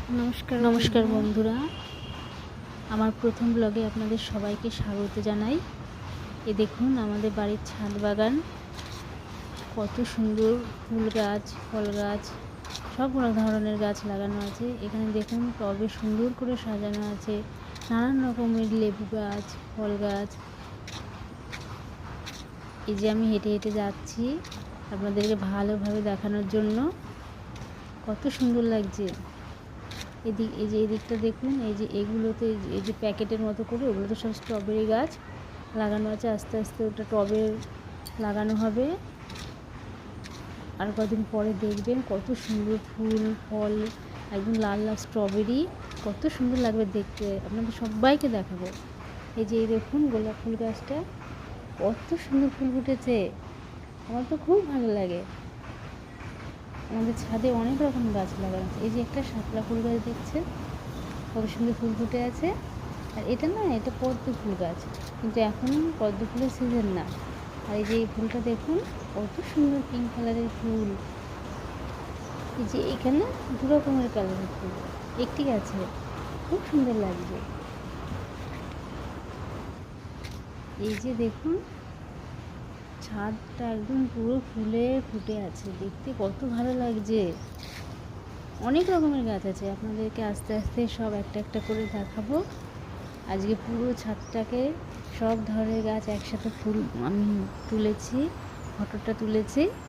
নমস্কার বন্ধুরা, আমার প্রথম ব্লগে আপনাদের সবাইকে স্বাগত জানাই। এ দেখুন আমাদের বাড়ির ছাদ বাগান, কত সুন্দর ফুল গাছ, ফল গাছ, সব ধরনের গাছ লাগানো আছে। এখানে দেখুন টবে সুন্দর করে সাজানো আছে নানান রকমের লেবু গাছ, ফল গাছ। এই যে আমি হেঁটে হেঁটে যাচ্ছি আপনাদেরকে ভালোভাবে দেখানোর জন্য, কত সুন্দর লাগছে। এই যে এদিকটা দেখুন, এই যে এগুলোতে এই যে প্যাকেটের মতো করে ওগুলোতে সব স্ট্রবেরি গাছ লাগানো আছে। আস্তে আস্তে ওটা টবে লাগানো হবে, আর কদিন পরে দেখবেন কত সুন্দর ফুল ফল, একদম লাল লাল স্ট্রবেরি, কত সুন্দর লাগবে দেখতে। আপনাদের সবাইকে দেখাবো। এই যে এই দেখুন গোলাপ ফুল গাছটা, কত সুন্দর ফুল ফুটেছে, আমার তো খুব ভালো লাগে। আমাদের ছাদে অনেক রকম গাছ লাগানো আছে। এই যে একটা শাপলা ফুল গাছ দেখছে, কত সুন্দর ফুল ফুটে আছে। আর এটা না, এটা পদ্ম ফুল গাছ, কিন্তু এখন পদ্ম ফুলের সিজন না। আর এই যে এই ফুলটা দেখুন, কত সুন্দর পিঙ্ক কালারের ফুল। এই যে এখানে দু রকমের কালারের ফুল একটি গাছে, খুব সুন্দর লাগছে। এই যে দেখুন ছাদটা একদম পুরো ফুলে ফুটে আছে, দেখতে কত ভালো লাগছে। অনেক রকমের গাছ আছে, আপনাদেরকে আস্তে আস্তে সব একটা একটা করে দেখাবো। আজকে পুরো ছাদটাকে সব ধরনের গাছ একসাথে ফুল আমি তুলেছি, ফটোটা তুলেছি।